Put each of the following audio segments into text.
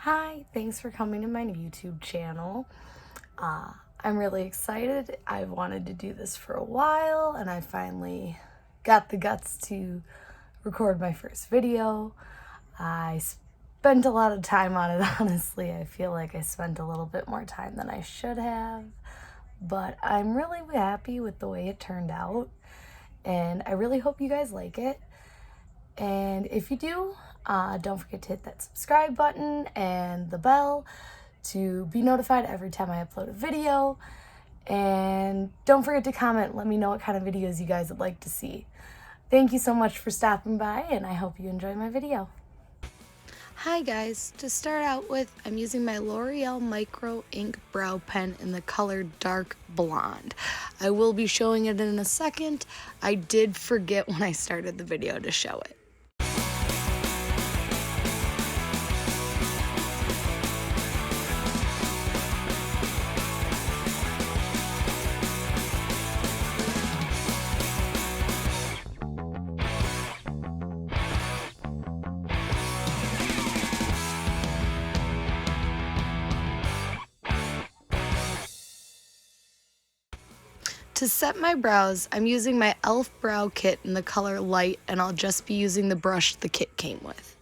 Hi, thanks for coming to my YouTube channel. I'm really excited. I've wanted to do this for a while and I finally got the guts to record my first video. I spent a lot of time on it, honestly. I feel like I spent a little bit more time than I should have, but I'm really happy with the way it turned out and I really hope you guys like it. And if you do, don't forget to hit that subscribe button and the bell to be notified every time I upload a video. And don't forget to comment. Let me know what kind of videos you guys would like to see. Thank you so much for stopping by, and I hope you enjoy my video. Hi guys, to start out with, I'm using my L'Oreal Micro Ink Brow Pen in the color Dark Blonde. I will be showing it in a second. I did forget when I started the video to show it. To set my brows, I'm using my e.l.f. brow kit in the color Light, and I'll just be using the brush the kit came with.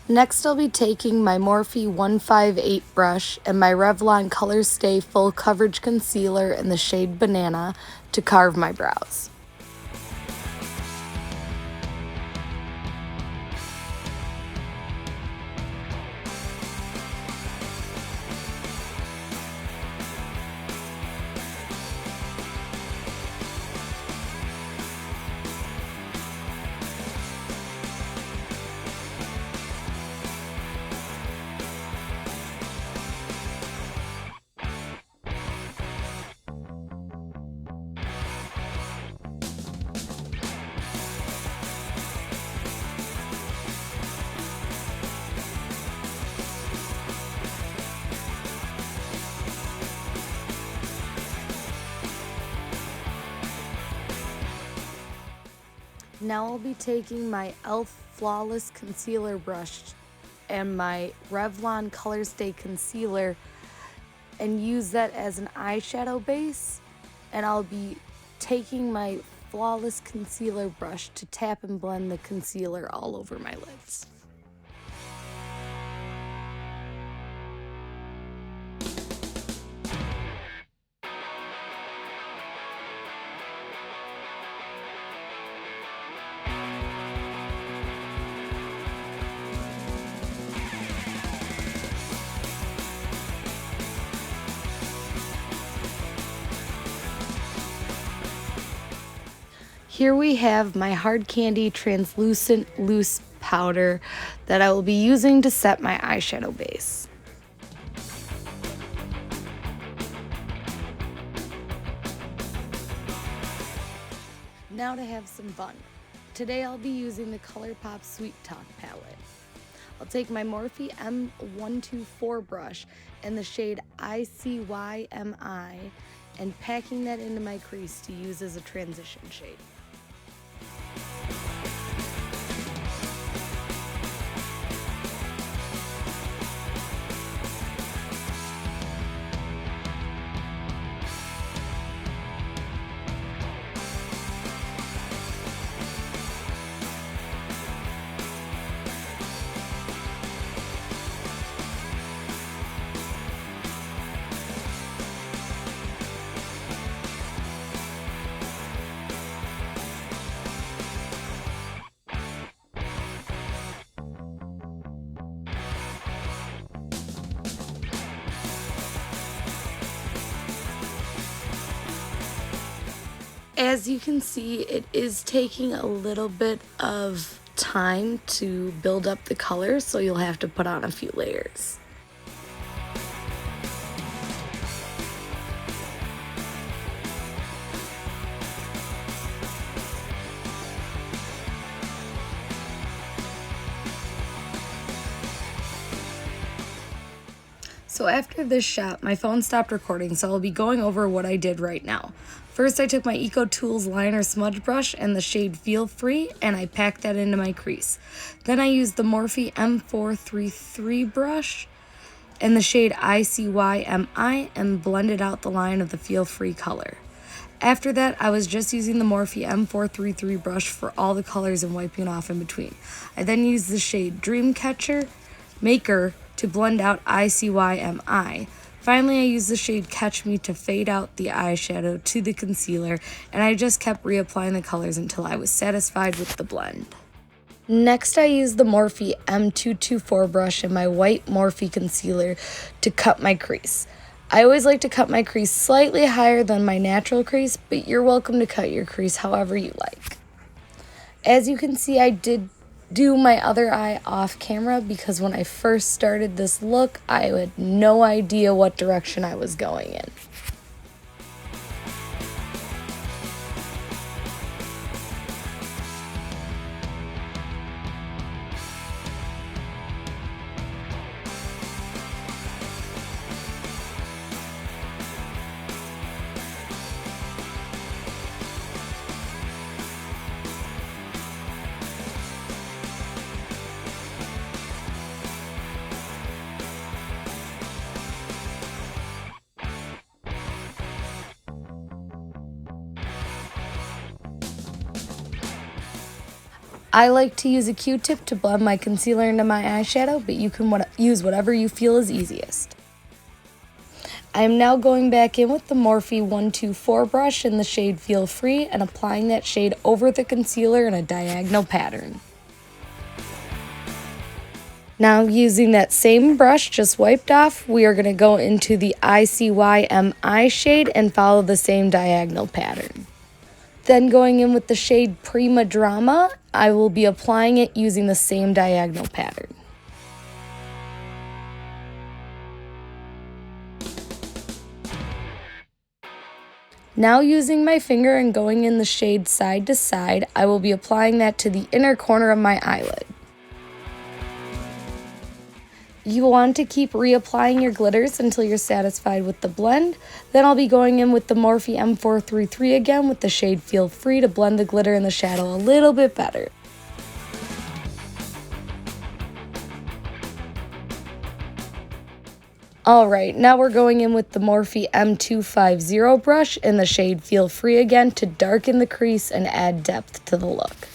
Next, I'll be taking my Morphe 158 brush and my Revlon Color Stay Full Coverage Concealer in the shade Banana to carve my brows. Now I'll be taking my e.l.f. Flawless Concealer brush and my Revlon Color Stay Concealer and use that as an eyeshadow base, and I'll be taking my Flawless Concealer brush to tap and blend the concealer all over my lids. Here we have my Hard Candy Translucent Loose Powder that I will be using to set my eyeshadow base. Now to have some fun. Today I'll be using the ColourPop Sweet Talk palette. I'll take my Morphe M124 brush in the shade ICYMI and packing that into my crease to use as a transition shade. As you can see, it is taking a little bit of time to build up the color, so you'll have to put on a few layers. So after this shot, my phone stopped recording, so I'll be going over what I did right now. First, I took my Eco Tools liner smudge brush and the shade Feel Free, and I packed that into my crease. Then I used the Morphe M433 brush and the shade ICYMI and blended out the line of the Feel Free color. After that, I was just using the Morphe M433 brush for all the colors and wiping it off in between. I then used the shade Dreamcatcher Maker to blend out ICYMI. Finally, I used the shade Catch Me to fade out the eyeshadow to the concealer, and I just kept reapplying the colors until I was satisfied with the blend. Next, I used the Morphe M224 brush and my white Morphe concealer to cut my crease. I always like to cut my crease slightly higher than my natural crease, but you're welcome to cut your crease however you like. As you can see, I did do my other eye off camera because when I first started this look, I had no idea what direction I was going in. I like to use a Q-tip to blend my concealer into my eyeshadow, but you can use whatever you feel is easiest. I am now going back in with the Morphe 124 brush in the shade Feel Free and applying that shade over the concealer in a diagonal pattern. Now using that same brush just wiped off, we are going to go into the ICYMI shade and follow the same diagonal pattern. Then going in with the shade Prima Drama, I will be applying it using the same diagonal pattern. Now using my finger and going in the shade Side to Side, I will be applying that to the inner corner of my eyelid. You want to keep reapplying your glitters until you're satisfied with the blend. Then I'll be going in with the Morphe M433 again with the shade Feel Free to blend the glitter and the shadow a little bit better. Alright, now we're going in with the Morphe M250 brush in the shade Feel Free again to darken the crease and add depth to the look.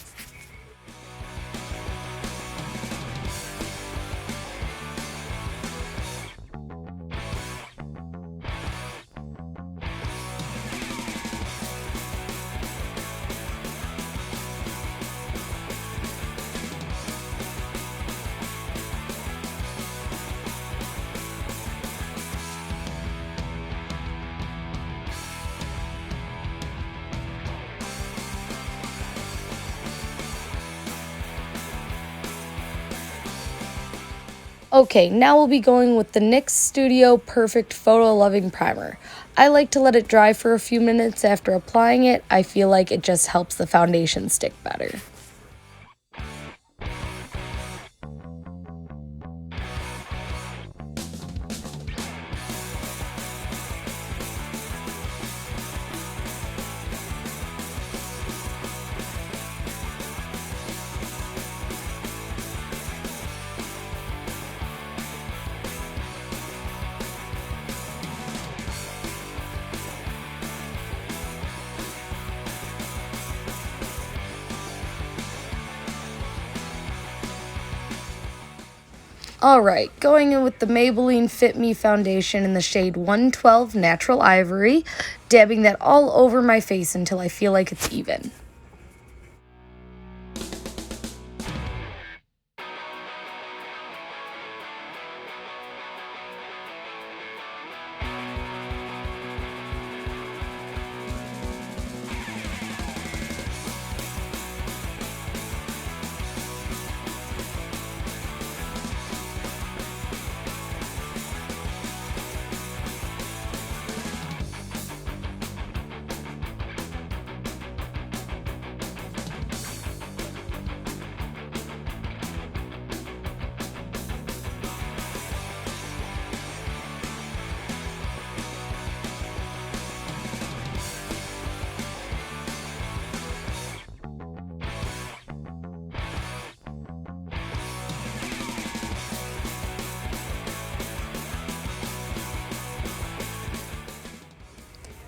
Okay, now we'll be going with the NYX Studio Perfect Photo Loving Primer. I like to let it dry for a few minutes after applying it. I feel like it just helps the foundation stick better. Alright, going in with the Maybelline Fit Me foundation in the shade 112 Natural Ivory, dabbing that all over my face until I feel like it's even.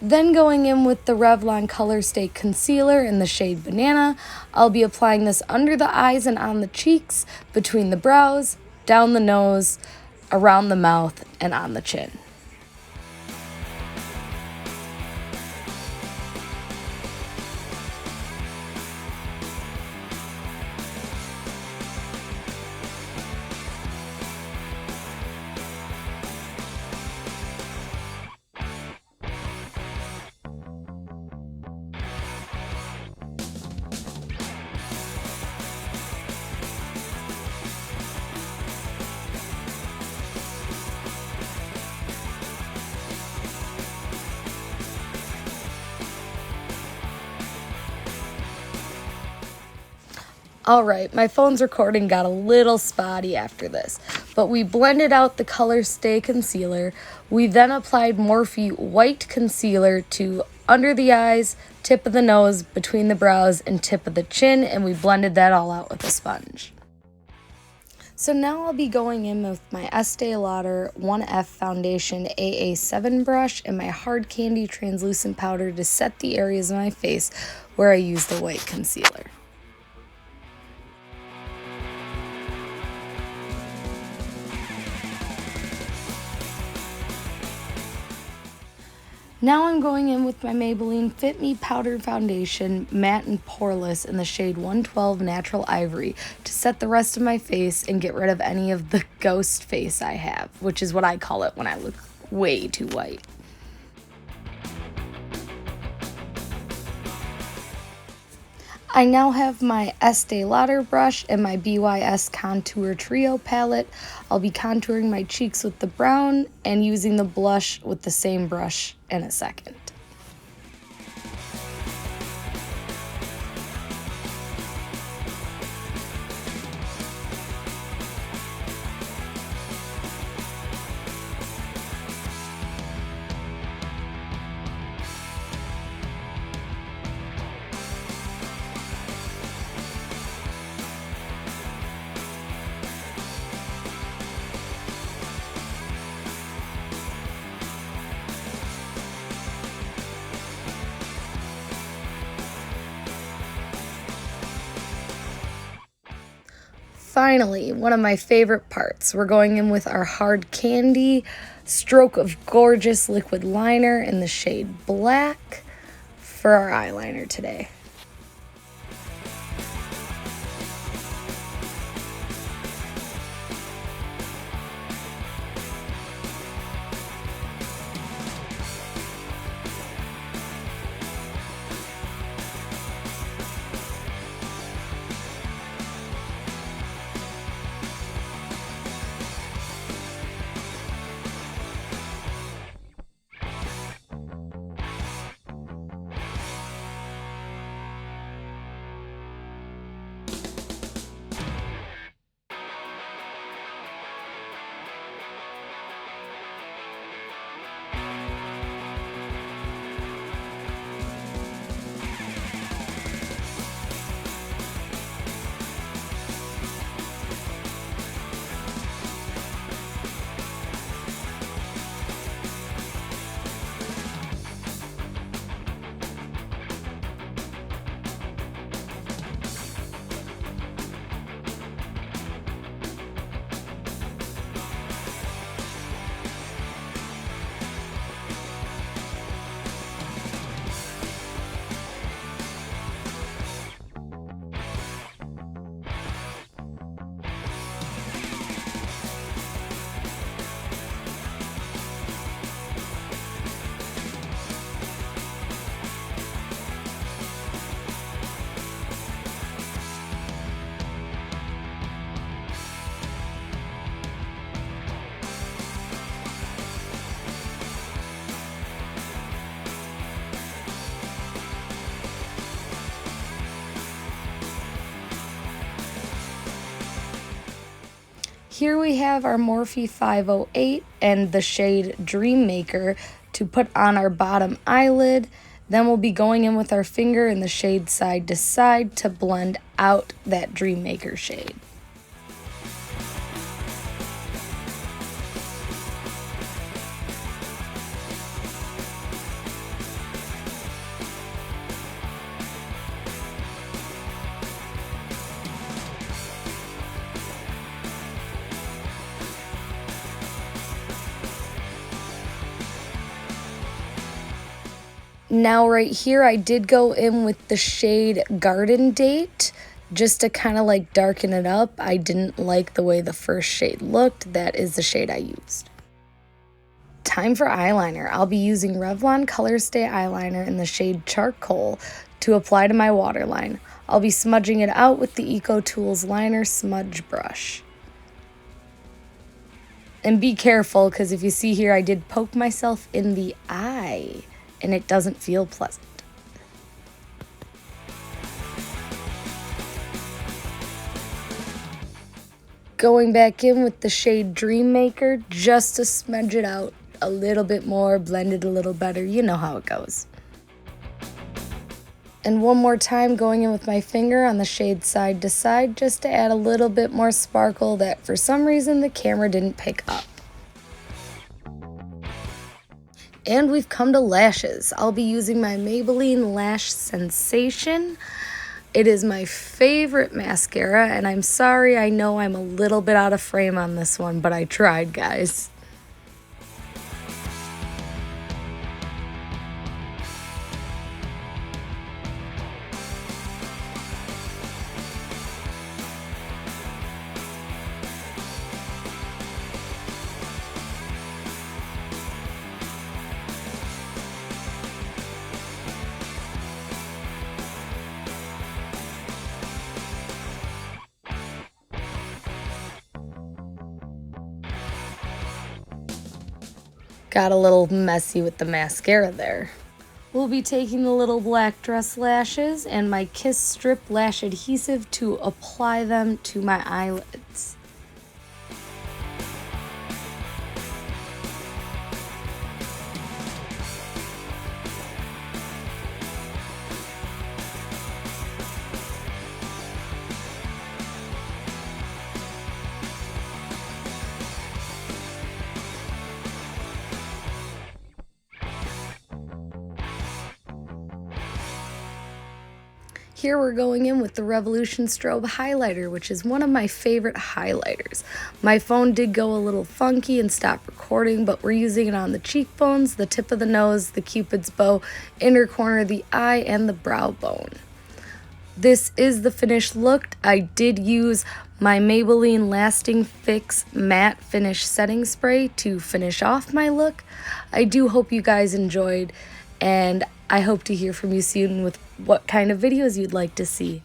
Then going in with the Revlon Color Stay Concealer in the shade Banana, I'll be applying this under the eyes and on the cheeks, between the brows, down the nose, around the mouth, and on the chin. Alright, my phone's recording got a little spotty after this, but we blended out the Color Stay Concealer. We then applied Morphe White Concealer to under the eyes, tip of the nose, between the brows, and tip of the chin, and we blended that all out with a sponge. So now I'll be going in with my Estee Lauder 1F Foundation AA7 brush and my Hard Candy Translucent Powder to set the areas of my face where I use the white concealer. Now I'm going in with my Maybelline Fit Me Powder Foundation, matte and poreless in the shade 112 Natural Ivory to set the rest of my face and get rid of any of the ghost face I have, which is what I call it when I look way too white. I now have my Estee Lauder brush and my BYS Contour Trio palette. I'll be contouring my cheeks with the brown and using the blush with the same brush in a second. Finally, one of my favorite parts. We're going in with our Hard Candy Stroke of Gorgeous liquid liner in the shade Black for our eyeliner today. Here we have our Morphe 508 and the shade Dream Maker to put on our bottom eyelid. Then we'll be going in with our finger in the shade Side to Side to blend out that Dream Maker shade. Now right here, I did go in with the shade Garden Date just to kind of like darken it up. I didn't like the way the first shade looked. That is the shade I used. Time for eyeliner. I'll be using Revlon Colorstay eyeliner in the shade Charcoal to apply to my waterline. I'll be smudging it out with the Eco Tools liner smudge brush. And be careful, because if you see here, I did poke myself in the eye and it doesn't feel pleasant. Going back in with the shade Dream Maker just to smudge it out a little bit more, blend it a little better. You know how it goes. And one more time going in with my finger on the shade Side to Side just to add a little bit more sparkle that for some reason the camera didn't pick up. And we've come to lashes. I'll be using my Maybelline Lash Sensation. It is my favorite mascara, and I'm sorry, I know I'm a little bit out of frame on this one, but I tried, guys. Got a little messy with the mascara there. We'll be taking the little black dress lashes and my Kiss Strip Lash Adhesive to apply them to my eyelids. Here we're going in with the Revolution Strobe Highlighter, which is one of my favorite highlighters. My phone did go a little funky and stop recording, but we're using it on the cheekbones, the tip of the nose, the cupid's bow, inner corner of the eye, and the brow bone. This is the finished look. I did use my Maybelline Lasting Fix Matte Finish Setting Spray to finish off my look. I do hope you guys enjoyed, and I hope to hear from you soon with what kind of videos you'd like to see.